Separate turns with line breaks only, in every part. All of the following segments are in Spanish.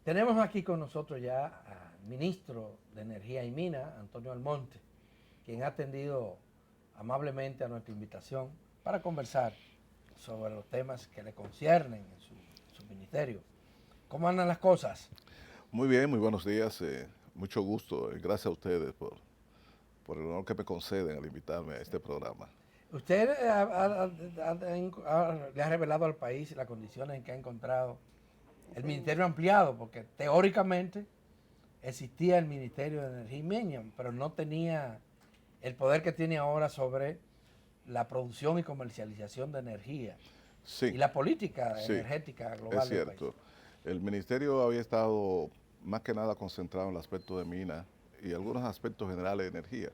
Tenemos aquí con nosotros ya al ministro de Energía y Minas, Antonio Almonte, quien ha atendido amablemente a nuestra invitación para conversar sobre los temas que le conciernen en su ministerio. ¿Cómo andan las cosas?
Muy bien, muy buenos días. Mucho gusto. Gracias a ustedes por el honor que me conceden al invitarme a este programa.
Usted le ha revelado al país las condiciones en que ha encontrado el ministerio ampliado, porque teóricamente existía el Ministerio de Energía y Minas, pero no tenía el poder que tiene ahora sobre la producción y comercialización de energía y
Sí,
la política
sí,
energética
es
global del país.
cierto. El ministerio había estado más que nada concentrado en el aspecto de minas y algunos aspectos generales de energía.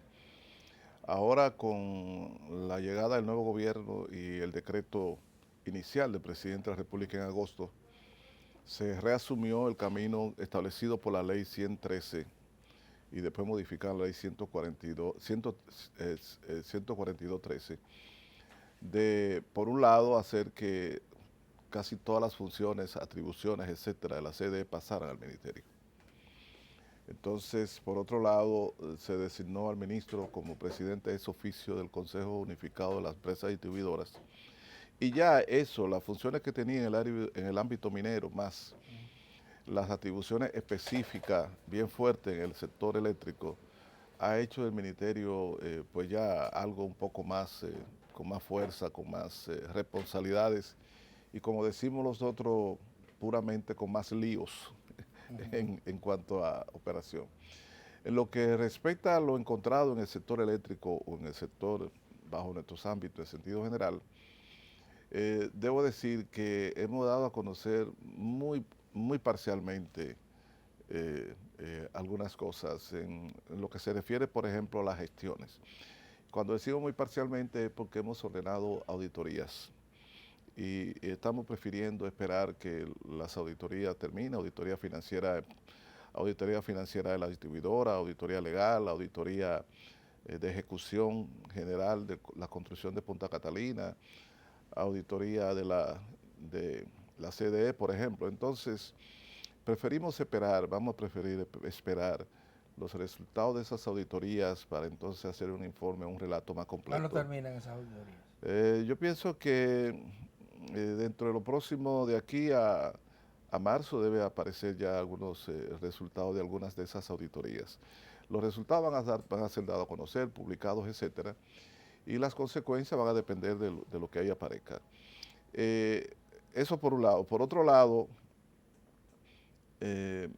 Ahora con la llegada del nuevo gobierno y el decreto inicial del presidente de la República en agosto, se reasumió el camino establecido por la ley 113 y después modificar la ley 142.13, de, por un lado, hacer que casi todas las funciones, atribuciones, etcétera, de la CDE pasaran al ministerio. Entonces, por otro lado, se designó al ministro como presidente ex oficio del Consejo Unificado de las Empresas Distribuidoras. Y ya eso, las funciones que tenía en el ámbito minero, más las atribuciones específicas bien fuertes en el sector eléctrico, ha hecho del ministerio pues ya algo un poco más, con más fuerza, con más responsabilidades y como decimos nosotros, puramente con más líos en cuanto a operación. En lo que respecta a lo encontrado en el sector eléctrico o en el sector bajo nuestros ámbitos en sentido general, debo decir que hemos dado a conocer muy parcialmente algunas cosas en lo que se refiere, por ejemplo, a las gestiones. Cuando decimos muy parcialmente es porque hemos ordenado auditorías y estamos prefiriendo esperar que las auditorías terminen, auditoría financiera de la distribuidora, auditoría legal, auditoría de ejecución general de la construcción de Punta Catalina, auditoría de la CDE, por ejemplo. Entonces, preferimos esperar, vamos a preferir esperar los resultados de esas auditorías para entonces hacer un informe, un relato más
¿Cuándo
completo.
terminan esas auditorías?
Yo pienso que dentro de lo próximo, de aquí a marzo, debe aparecer ya algunos resultados de algunas de esas auditorías. Los resultados van a ser dados a conocer, publicados, etcétera, y las consecuencias van a depender de lo que ahí aparezca. Eh, Eso por un lado. Por otro lado, eh,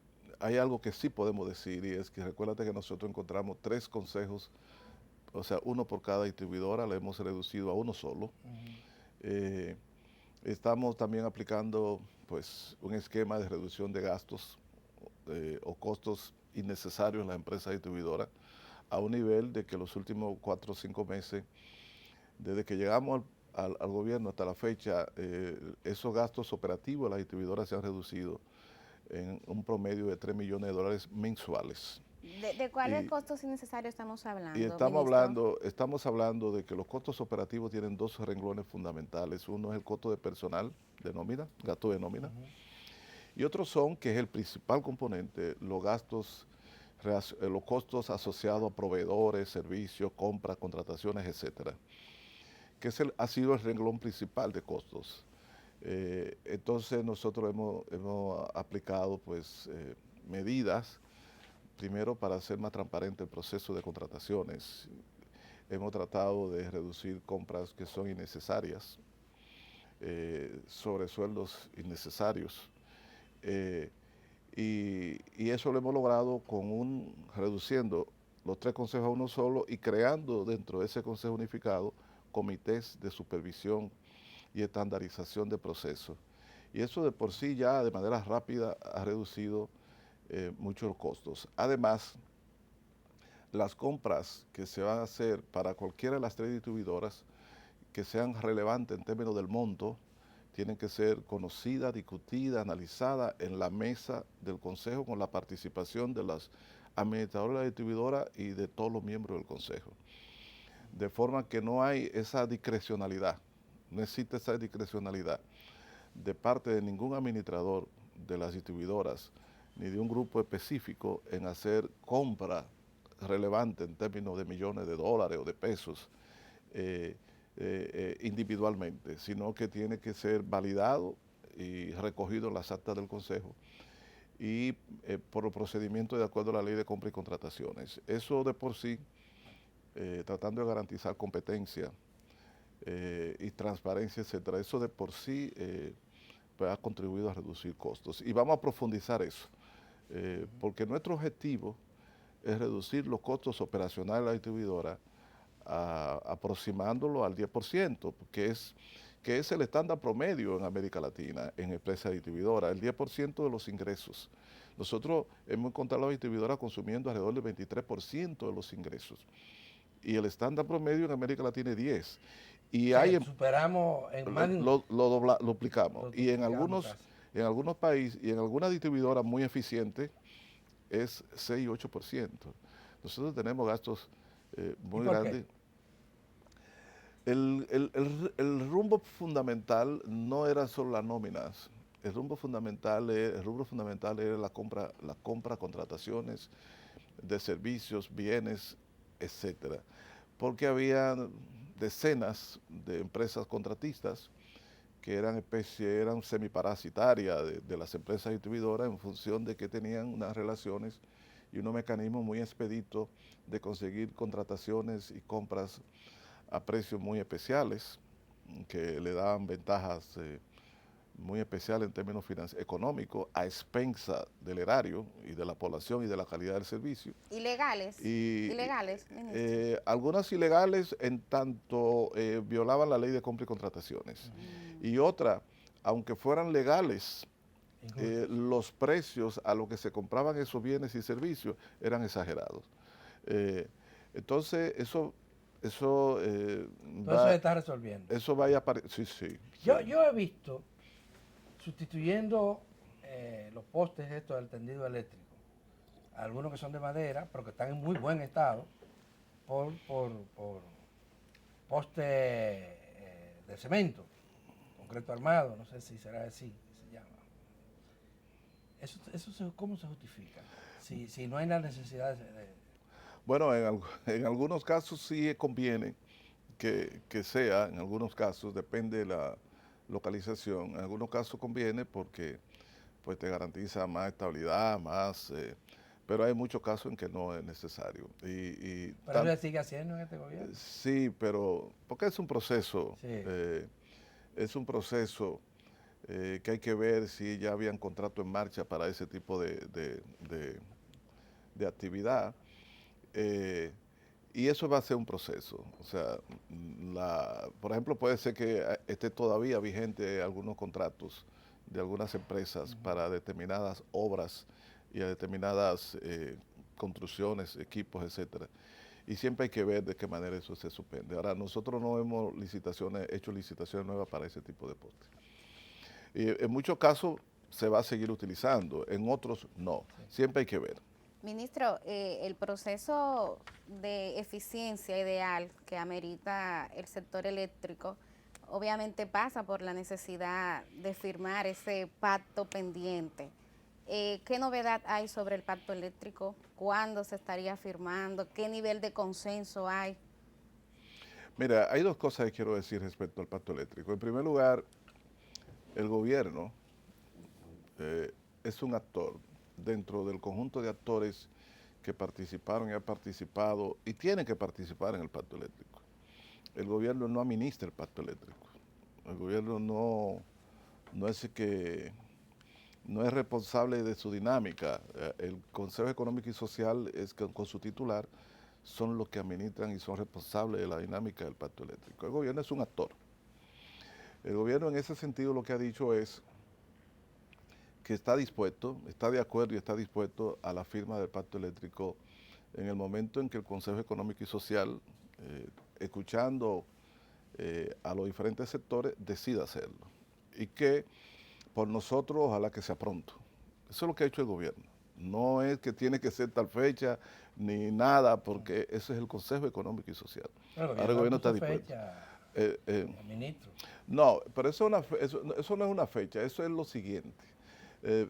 hay algo que sí podemos decir y es que recuérdate que nosotros encontramos 3 consejos, o sea, uno por cada distribuidora, le hemos reducido a uno solo. Eh, Estamos también aplicando pues un esquema de reducción de gastos o costos innecesarios en las empresas distribuidoras a un nivel de que los últimos 4 o 5 meses, desde que llegamos al gobierno hasta la fecha, esos gastos operativos de las distribuidoras se han reducido en un promedio de 3 millones de dólares mensuales.
¿De cuáles
Y,
costos innecesarios estamos
y
hablando, ministro?
estamos hablando de que los costos operativos tienen 2 renglones fundamentales. Uno es el costo de personal de nómina, gasto de nómina, y otros son, que es el principal componente, los costos asociados a proveedores, servicios, compras, contrataciones, etcétera, que ha sido el renglón principal de costos. Entonces nosotros hemos aplicado pues medidas, primero para hacer más transparente el proceso de contrataciones. Hemos tratado de reducir compras que son innecesarias, sobresueldos innecesarios. Eh, y eso lo hemos logrado reduciendo los 3 consejos a uno solo y creando dentro de ese consejo unificado comités de supervisión y estandarización de procesos. Y eso de por sí ya de manera rápida ha reducido mucho los costos. Además, las compras que se van a hacer para cualquiera de las 3 distribuidoras que sean relevantes en términos del monto, tienen que ser conocidas, discutidas, analizadas en la mesa del Consejo con la participación de las administradoras de la distribuidora y de todos los miembros del Consejo. De forma que no hay esa discrecionalidad, no existe esa discrecionalidad de parte de ningún administrador de las distribuidoras ni de un grupo específico en hacer compra relevante en términos de millones de dólares o de pesos individualmente, sino que tiene que ser validado y recogido en las actas del Consejo y por el procedimiento de acuerdo a la ley de compra y contrataciones. Eso de por sí, tratando de garantizar competencia y transparencia, etcétera, eso de por sí pues ha contribuido a reducir costos. Y vamos a profundizar eso, porque nuestro objetivo es reducir los costos operacionales de la distribuidora aproximándolo al 10%, que es el estándar promedio en América Latina en empresas distribuidoras, el 10% de los ingresos. Nosotros hemos encontrado a la distribuidora consumiendo alrededor del 23% de los ingresos. Y el estándar promedio en América Latina es 10%. Y
superamos en más
lo duplicamos. Y en algunos países y en algunas distribuidoras muy eficientes es 6 y 8%. Nosotros tenemos gastos muy grandes. El rumbo fundamental no era solo las nóminas. El rubro fundamental era la compra, contrataciones de servicios, bienes, etcétera. Porque había decenas de empresas contratistas que eran semiparasitarias de las empresas distribuidoras en función de que tenían unas relaciones y unos mecanismos muy expeditos de conseguir contrataciones y compras a precios muy especiales, que le daban ventajas muy especiales en términos económicos, a expensa del erario y de la población y de la calidad del servicio.
¿Ilegales? ¿Ilegales, ministro?
Algunas ilegales en tanto violaban la ley de compra y contrataciones. Y otra, aunque fueran legales, los precios a los que se compraban esos bienes y servicios eran exagerados. Entonces, eso
se está resolviendo.
Eso vaya a aparecer. Sí, sí.
Yo he visto, sustituyendo los postes estos del tendido eléctrico, algunos que son de madera, pero que están en muy buen estado, por postes de cemento, concreto armado, no sé si será así que se llama. ¿Eso cómo se justifica? Si no hay la necesidad de...
Bueno, en algunos casos sí conviene que sea, en algunos casos, depende de la localización, en algunos casos conviene porque pues te garantiza más estabilidad, pero hay muchos casos en que no es necesario.
¿Pero eso se sigue haciendo en este gobierno?
Sí, pero porque es un proceso,
sí.
Es un proceso que hay que ver si ya habían contrato en marcha para ese tipo de actividad. Y eso va a ser un proceso. O sea, por ejemplo, puede ser que esté todavía vigente algunos contratos de algunas empresas para determinadas obras y a determinadas construcciones, equipos, etcétera. Y siempre hay que ver de qué manera eso se suspende. Ahora, nosotros no hemos hecho licitaciones nuevas para ese tipo de postes. Y en muchos casos se va a seguir utilizando, en otros no. Siempre hay que ver.
Ministro, el proceso de eficiencia ideal que amerita el sector eléctrico obviamente pasa por la necesidad de firmar ese pacto pendiente. ¿Qué novedad hay sobre el pacto eléctrico? ¿Cuándo se estaría firmando? ¿Qué nivel de consenso hay?
Mira, hay dos cosas que quiero decir respecto al pacto eléctrico. En primer lugar, el gobierno es un actor dentro del conjunto de actores que participaron y han participado y tienen que participar en el pacto eléctrico. El gobierno no administra el pacto eléctrico. El gobierno no es responsable de su dinámica. El Consejo Económico y Social es que con su titular son los que administran y son responsables de la dinámica del pacto eléctrico. El gobierno es un actor. El gobierno en ese sentido lo que ha dicho es que está de acuerdo y está dispuesto a la firma del pacto eléctrico en el momento en que el Consejo Económico y Social, escuchando a los diferentes sectores, decida hacerlo. Y que por nosotros ojalá que sea pronto. Eso es lo que ha hecho el gobierno. No es que tiene que ser tal fecha ni nada, porque ese es el Consejo Económico y Social.
Ahora el gobierno está dispuesto. Ministro.
No, pero eso no es una fecha, eso es lo siguiente.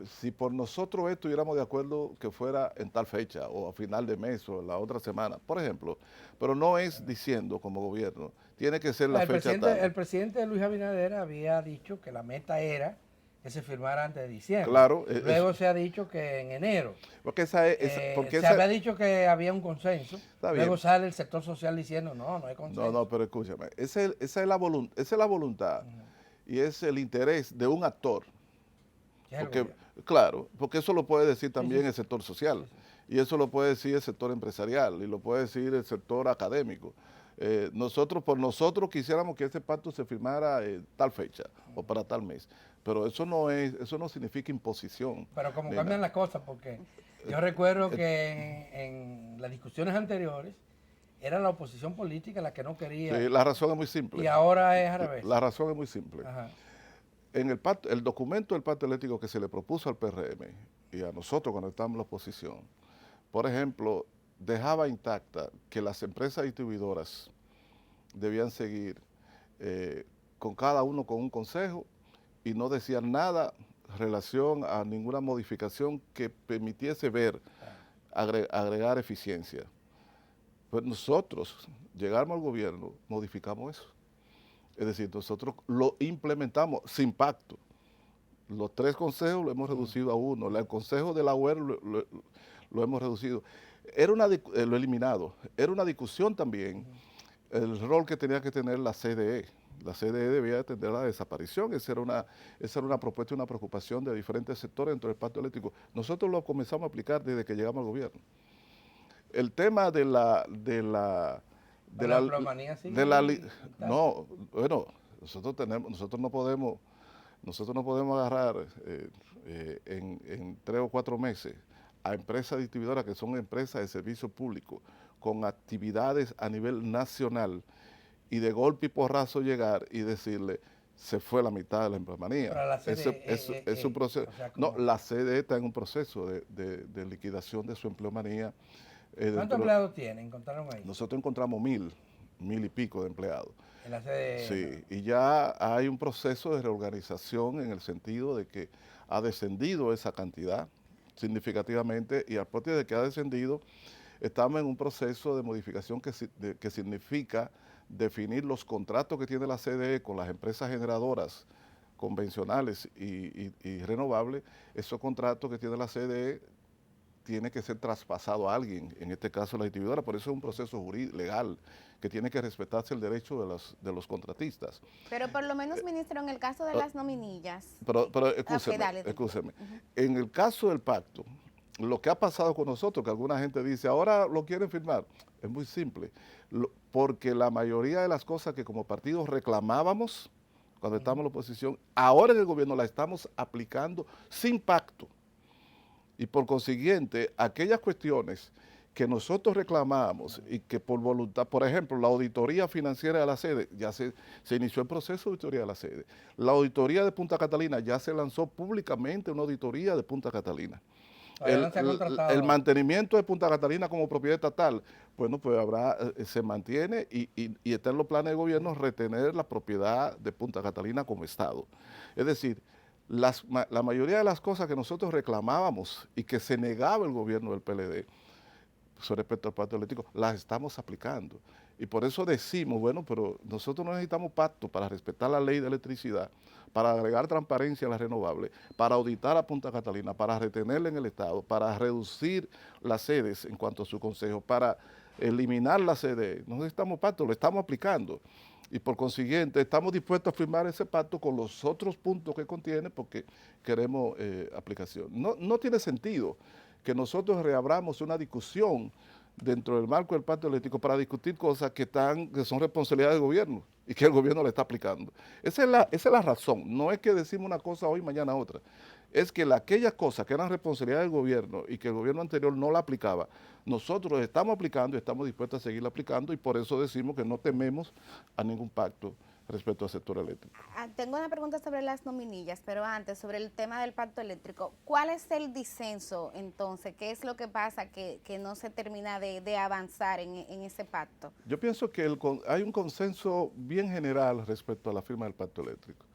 Si por nosotros estuviéramos de acuerdo que fuera en tal fecha o a final de mes o la otra semana, por ejemplo, pero no es diciendo como gobierno, tiene que ser la fecha tal.
El presidente Luis Abinader había dicho que la meta era que se firmara antes de diciembre.
Claro.
Luego se ha dicho que en enero.
Porque
se había dicho que había un consenso. Luego sale el sector social diciendo, no hay consenso.
No, pero escúchame, esa es la voluntad y es el interés de un actor. Porque, claro, porque eso lo puede decir también el sector social, y eso lo puede decir el sector empresarial, y lo puede decir el sector académico. Por nosotros quisiéramos que ese pacto se firmara tal fecha o para tal mes, pero eso no significa imposición.
Pero como cambian las cosas, porque yo recuerdo que en las discusiones anteriores era la oposición política la que no quería.
Sí, la razón es muy simple.
Y ahora es al revés.
La razón es muy simple.
Ajá.
En el documento del pacto eléctrico que se le propuso al PRM y a nosotros cuando estábamos en la oposición, por ejemplo, dejaba intacta que las empresas distribuidoras debían seguir con cada uno con un consejo y no decían nada en relación a ninguna modificación que permitiese agregar eficiencia. Pues nosotros llegamos al gobierno, modificamos eso. Es decir, nosotros lo implementamos sin pacto. Los 3 consejos lo hemos reducido a 1. El consejo de la UER lo hemos reducido. Lo eliminado. Era una discusión también el rol que tenía que tener la CDE. La CDE debía tener la desaparición. Esa era una propuesta y una preocupación de diferentes sectores dentro del pacto eléctrico. Nosotros lo comenzamos a aplicar desde que llegamos al gobierno. El tema no, bueno, nosotros no podemos agarrar en 3 o 4 meses a empresas distribuidoras que son empresas de servicio público con actividades a nivel nacional y de golpe y porrazo llegar y decirle se fue la mitad de la empleomanía. Es un proceso. O sea, no, la CDE está en un proceso de liquidación de su empleomanía.
¿Cuántos empleados tienen? ¿Encontraron ahí?
Nosotros encontramos 1,000 y pico de empleados.
En la CDE.
Sí, y ya hay un proceso de reorganización en el sentido de que ha descendido esa cantidad significativamente y a partir de que ha descendido, estamos en un proceso de modificación que significa definir los contratos que tiene la CDE con las empresas generadoras convencionales y renovables. Esos contratos que tiene la CDE tiene que ser traspasado a alguien, en este caso la distribuidora, por eso es un proceso jurídico, legal, que tiene que respetarse el derecho de los contratistas.
Pero por lo menos, ministro, en el caso de las nominillas.
Pero escúcheme. En el caso del pacto, lo que ha pasado con nosotros, que alguna gente dice, ahora lo quieren firmar, es muy simple, porque la mayoría de las cosas que como partidos reclamábamos cuando estábamos en la oposición, ahora en el gobierno la estamos aplicando sin pacto. Y por consiguiente, aquellas cuestiones que nosotros reclamamos y que por voluntad, por ejemplo, la auditoría financiera de la sede, ya se inició el proceso de auditoría de la sede. La auditoría de Punta Catalina, ya se lanzó públicamente una auditoría de Punta Catalina. El mantenimiento de Punta Catalina como propiedad estatal, bueno, pues se mantiene y está en los planes de gobierno retener la propiedad de Punta Catalina como Estado. Es decir, la mayoría de las cosas que nosotros reclamábamos y que se negaba el gobierno del PLD respecto al pacto eléctrico, las estamos aplicando. Y por eso decimos, bueno, pero nosotros no necesitamos pacto para respetar la ley de electricidad, para agregar transparencia a las renovables, para auditar a Punta Catalina, para retenerla en el Estado, para reducir las sedes en cuanto a su consejo, para eliminar la sede. No necesitamos pacto, lo estamos aplicando. Y por consiguiente, estamos dispuestos a firmar ese pacto con los otros puntos que contiene porque queremos aplicación. No tiene sentido que nosotros reabramos una discusión dentro del marco del pacto eléctrico para discutir cosas que son responsabilidad del gobierno y que el gobierno le está aplicando. Esa es la razón. No es que decimos una cosa hoy, mañana otra. Es que aquellas cosas que eran responsabilidad del gobierno y que el gobierno anterior no la aplicaba, nosotros estamos aplicando y estamos dispuestos a seguir aplicando y por eso decimos que no tememos a ningún pacto respecto al sector eléctrico.
Tengo una pregunta sobre las nominillas, pero antes, sobre el tema del pacto eléctrico. ¿Cuál es el disenso entonces? ¿Qué es lo que pasa que no se termina de avanzar en ese pacto?
Yo pienso que hay un consenso bien general respecto a la firma del pacto eléctrico.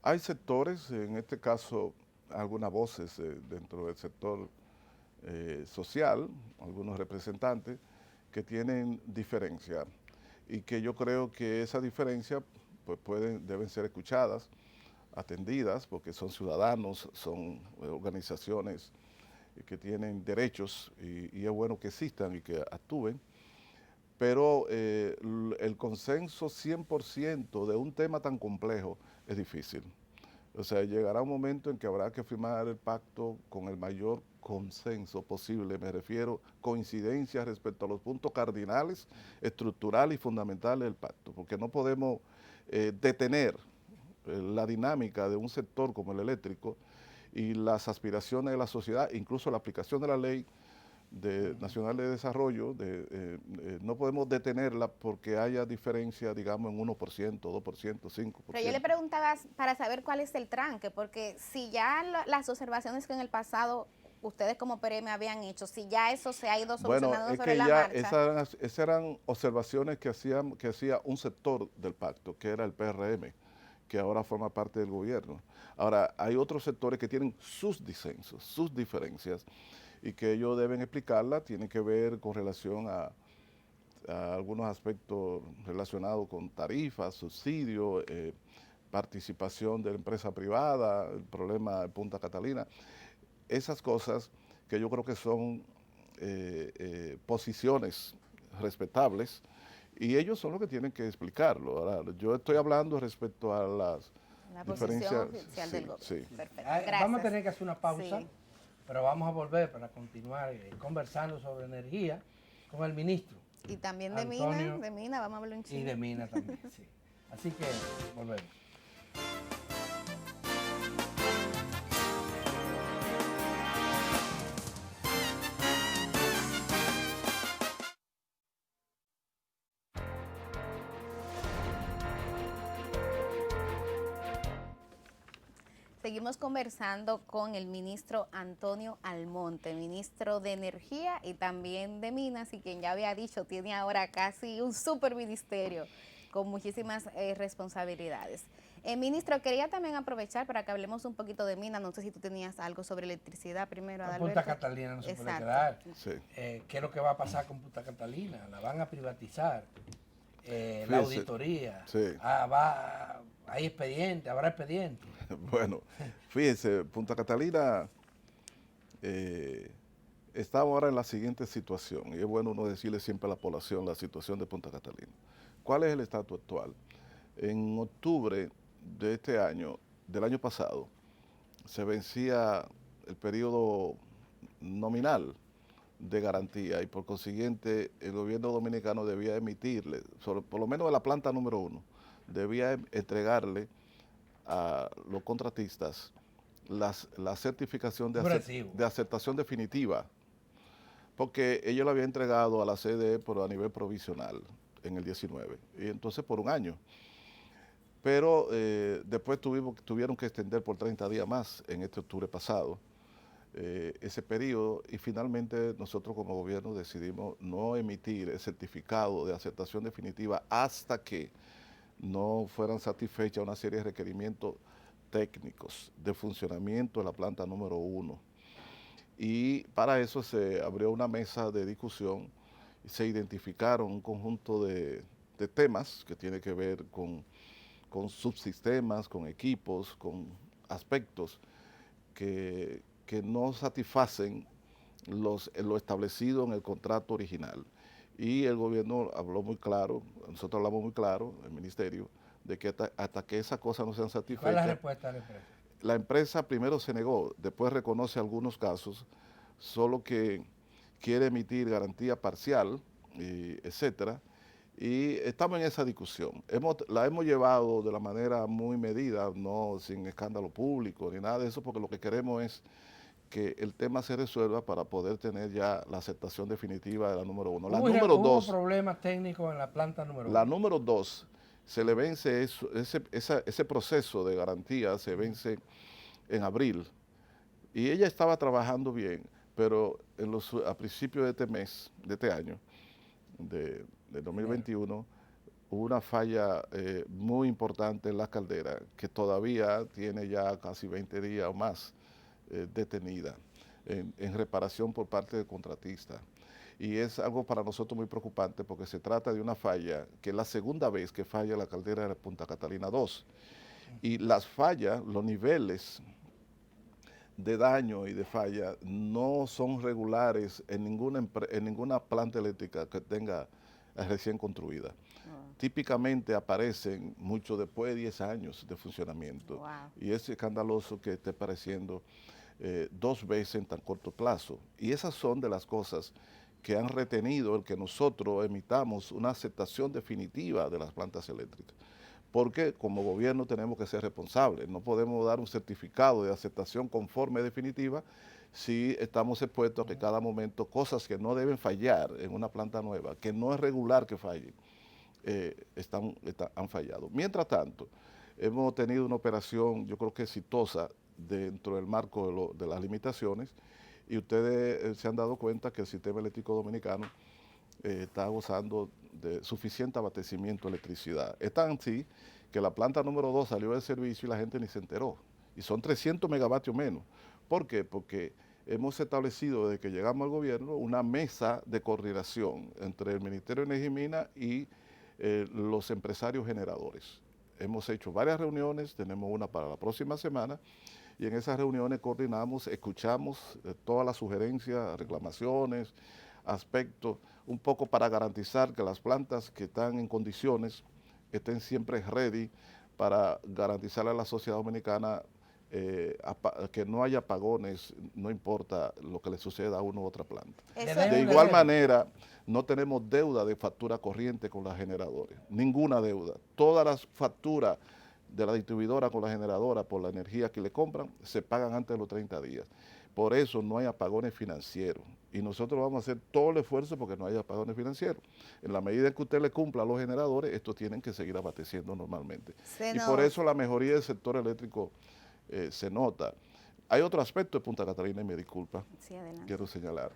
Hay sectores, en este caso algunas voces dentro del sector social, algunos representantes, que tienen diferencia y que yo creo que esa diferencia pues deben ser escuchadas, atendidas, porque son ciudadanos, son organizaciones que tienen derechos y es bueno que existan y que actúen, pero el consenso 100% de un tema tan complejo es difícil. O sea, llegará un momento en que habrá que firmar el pacto con el mayor consenso posible. Me refiero a coincidencia respecto a los puntos cardinales, estructurales y fundamentales del pacto, porque no podemos detener la dinámica de un sector como el eléctrico y las aspiraciones de la sociedad, incluso la aplicación de la ley nacional de desarrollo, no podemos detenerla porque haya diferencia, digamos, en 1%, 2%, 5%.
Pero yo le preguntaba para saber cuál es el tranque, porque si ya las observaciones que en el pasado ustedes como PRM habían hecho, si ya eso se ha ido solucionando
bueno, es
sobre
que
la
ya
marcha.
esas eran observaciones que hacía un sector del pacto, que era el PRM, que ahora forma parte del gobierno. Ahora, hay otros sectores que tienen sus disensos, sus diferencias, y que ellos deben explicarla, tiene que ver con relación a algunos aspectos relacionados con tarifas, subsidios, participación de la empresa privada, el problema de Punta Catalina, esas cosas que yo creo que son posiciones respetables y ellos son los que tienen que explicarlo. Ahora, yo estoy hablando respecto a las
La
diferencias.
posición oficial
Sí,
del gobierno.
sí.
Perfecto.
Vamos a
Gracias.
tener que hacer una pausa,
Sí.
pero vamos a volver para continuar conversando sobre energía con el ministro.
Y también
Antonio,
de Mina, vamos a hablar un
y
chingo.
de Mina también, sí. Así que volvemos.
Seguimos conversando con el ministro Antonio Almonte, ministro de Energía y también de Minas, y quien ya había dicho, tiene ahora casi un superministerio con muchísimas responsabilidades. Ministro, quería también aprovechar para que hablemos un poquito de Minas. No sé si tú tenías algo sobre electricidad primero,
Con
Adalberto.
Punta Catalina no se puede
Exacto.
quedar.
Sí.
¿Qué es lo que va a pasar con Punta Catalina? ¿La van a privatizar? La
Fíjese,
auditoría.
sí.
Hay expediente, habrá expediente.
Bueno, fíjense, Punta Catalina está ahora en la siguiente situación, y es bueno uno decirle siempre a la población la situación de Punta Catalina. ¿Cuál es el estatus actual? En octubre de este año, del año pasado, se vencía el periodo nominal de garantía y por consiguiente el gobierno dominicano debía emitirle, por lo menos de la planta número 1, debía entregarle a los contratistas la certificación de aceptación definitiva, porque ellos lo habían entregado a la CDE a nivel provisional en el 19, y entonces por un año. Pero después tuvieron que extender por 30 días más en este octubre pasado ese periodo y finalmente nosotros como gobierno decidimos no emitir el certificado de aceptación definitiva hasta que no fueran satisfechas una serie de requerimientos técnicos de funcionamiento de la planta número 1. Y para eso se abrió una mesa de discusión y se identificaron un conjunto de temas que tiene que ver con subsistemas, con equipos, con aspectos que no satisfacen lo establecido en el contrato original. Y el gobierno habló muy claro, nosotros hablamos muy claro, el ministerio, de que hasta que esas cosas no sean satisfechas.
¿Cuál es la respuesta de la empresa?
La empresa primero se negó, después reconoce algunos casos, solo que quiere emitir garantía parcial, etcétera. Y estamos en esa discusión. La hemos llevado de la manera muy medida, no sin escándalo público ni nada de eso, porque lo que queremos es que el tema se resuelva para poder tener ya la aceptación definitiva de la número 1. La número 2.
Hubo problemas técnicos en la planta número 1.
La número 2, se le vence ese proceso de garantía, se vence en abril. Y ella estaba trabajando bien, pero a principios de este mes, de este año, de 2021, hubo una falla muy importante en la caldera que todavía tiene ya casi 20 días o más detenida en reparación por parte del contratista. Y es algo para nosotros muy preocupante porque se trata de una falla que es la segunda vez que falla la caldera de Punta Catalina 2. Y las fallas, los niveles de daño y de falla no son regulares en ninguna planta eléctrica que tenga recién construida. Típicamente aparecen mucho después de 10 años de funcionamiento.
Wow.
Y es escandaloso que esté apareciendo 2 veces en tan corto plazo. Y esas son de las cosas que han retenido el que nosotros emitamos una aceptación definitiva de las plantas eléctricas. Porque como gobierno tenemos que ser responsables, no podemos dar un certificado de aceptación conforme definitiva si estamos expuestos a que cada momento cosas que no deben fallar en una planta nueva, que no es regular que fallen, han fallado. Mientras tanto, hemos tenido una operación, yo creo que exitosa, dentro del marco de las limitaciones, y ustedes se han dado cuenta que el sistema eléctrico dominicano está gozando de suficiente abastecimiento de electricidad. Es tan así que la planta número 2 salió del servicio y la gente ni se enteró. Y son 300 megavatios menos. ¿Por qué? Porque hemos establecido desde que llegamos al gobierno una mesa de coordinación entre el Ministerio de Energía y Minas y los empresarios generadores. Hemos hecho varias reuniones, tenemos una para la próxima semana, y en esas reuniones coordinamos, escuchamos todas las sugerencias, reclamaciones, aspectos, un poco para garantizar que las plantas que están en condiciones estén siempre ready para garantizarle a la sociedad dominicana que no haya apagones, no importa lo que le suceda a una u otra planta. De igual manera, no tenemos deuda de factura corriente con las generadoras, ninguna deuda. Todas las facturas de la distribuidora con la generadora por la energía que le compran se pagan antes de los 30 días. Por eso no hay apagones financieros. Y nosotros vamos a hacer todo el esfuerzo porque no haya apagones financieros. En la medida en que usted le cumpla a los generadores, estos tienen que seguir abasteciendo normalmente. Y por eso la mejoría del sector eléctrico se nota. Hay otro aspecto de Punta Catalina, y me disculpa,
sí,
quiero señalar.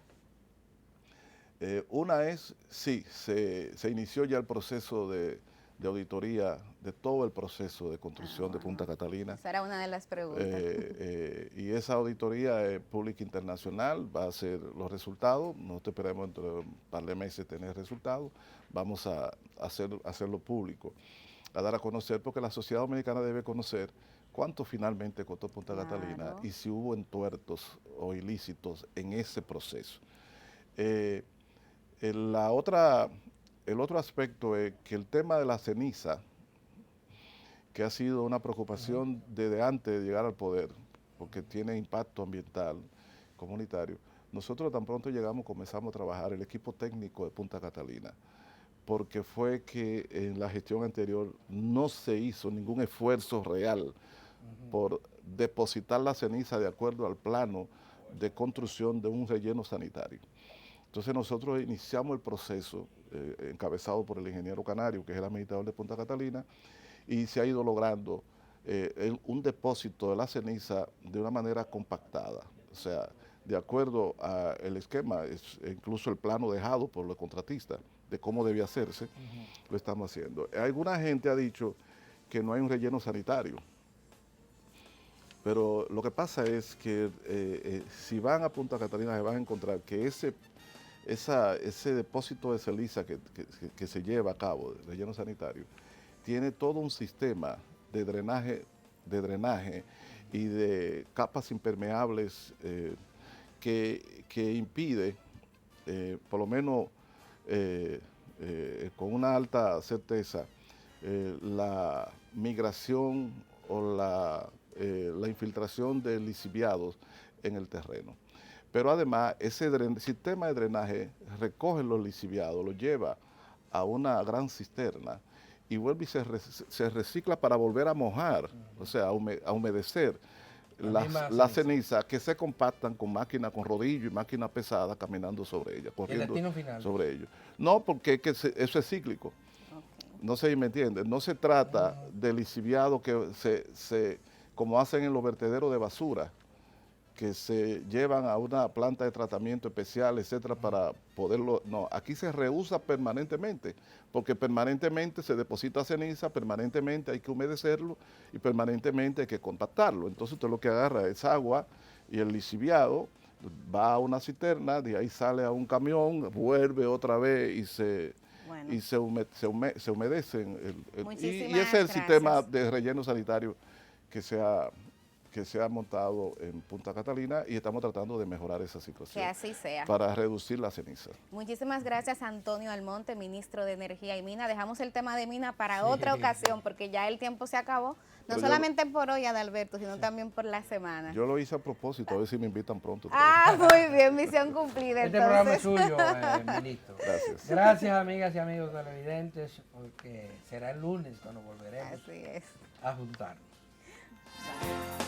Una es, sí, se inició ya el proceso de auditoría de todo el proceso de construcción de Punta Catalina.
Esa era una de las preguntas.
Y esa auditoría pública internacional va a ser los resultados. Nosotros esperamos dentro de un par de meses tener resultados. Vamos a hacerlo público, a dar a conocer, porque la sociedad dominicana debe conocer cuánto finalmente costó Punta Catalina y si hubo entuertos o ilícitos en ese proceso. El otro aspecto es que el tema de la ceniza, que ha sido una preocupación desde antes de llegar al poder, porque tiene impacto ambiental, comunitario, nosotros tan pronto llegamos, comenzamos a trabajar el equipo técnico de Punta Catalina, porque fue que en la gestión anterior no se hizo ningún esfuerzo real por depositar la ceniza de acuerdo al plano de construcción de un relleno sanitario. Entonces nosotros iniciamos el proceso encabezado por el ingeniero Canario, que es el administrador de Punta Catalina, y se ha ido logrando un depósito de la ceniza de una manera compactada, o sea, de acuerdo al esquema, incluso el plano dejado por los contratistas de cómo debía hacerse, lo estamos haciendo. Alguna gente ha dicho que no hay un relleno sanitario, pero lo que pasa es que si van a Punta Catalina se van a encontrar que ese depósito de ceniza que se lleva a cabo, de relleno sanitario, tiene todo un sistema de drenaje y de capas impermeables que impide, por lo menos con una alta certeza, la migración o la infiltración de lixiviados en el terreno. Pero además, ese sistema de drenaje recoge los lixiviados, los lleva a una gran cisterna y vuelve y se recicla para volver a mojar, o sea, a humedecer la ceniza, que se compactan con máquinas, con rodillo y máquinas pesadas caminando sobre ella, corriendo sobre ellos. No, porque eso es cíclico. No sé si me entienden. No se trata de lixiviado que como hacen en los vertederos de basura, que se llevan a una planta de tratamiento especial, etcétera, para poderlo... No, aquí se reusa permanentemente, porque permanentemente se deposita ceniza, permanentemente hay que humedecerlo y permanentemente hay que compactarlo. Entonces usted lo que agarra es agua y el lixiviado va a una cisterna, de ahí sale a un camión, vuelve otra vez y se humedecen. Y ese es el sistema de relleno sanitario que se ha montado en Punta Catalina y estamos tratando de mejorar esa situación.
Que así sea.
Para reducir la ceniza.
Muchísimas gracias, Antonio Almonte, ministro de Energía y Mina. Dejamos el tema de Mina para otra ocasión porque ya el tiempo se acabó. No solamente por hoy, Adalberto, sino también por la semana.
Yo lo hice a propósito, a ver si me invitan pronto.
Muy bien, misión cumplida.
Este programa es suyo, ministro.
Gracias.
Gracias, amigas y amigos televidentes, porque será el lunes cuando volveremos
Así es.
a juntarnos.
Bye.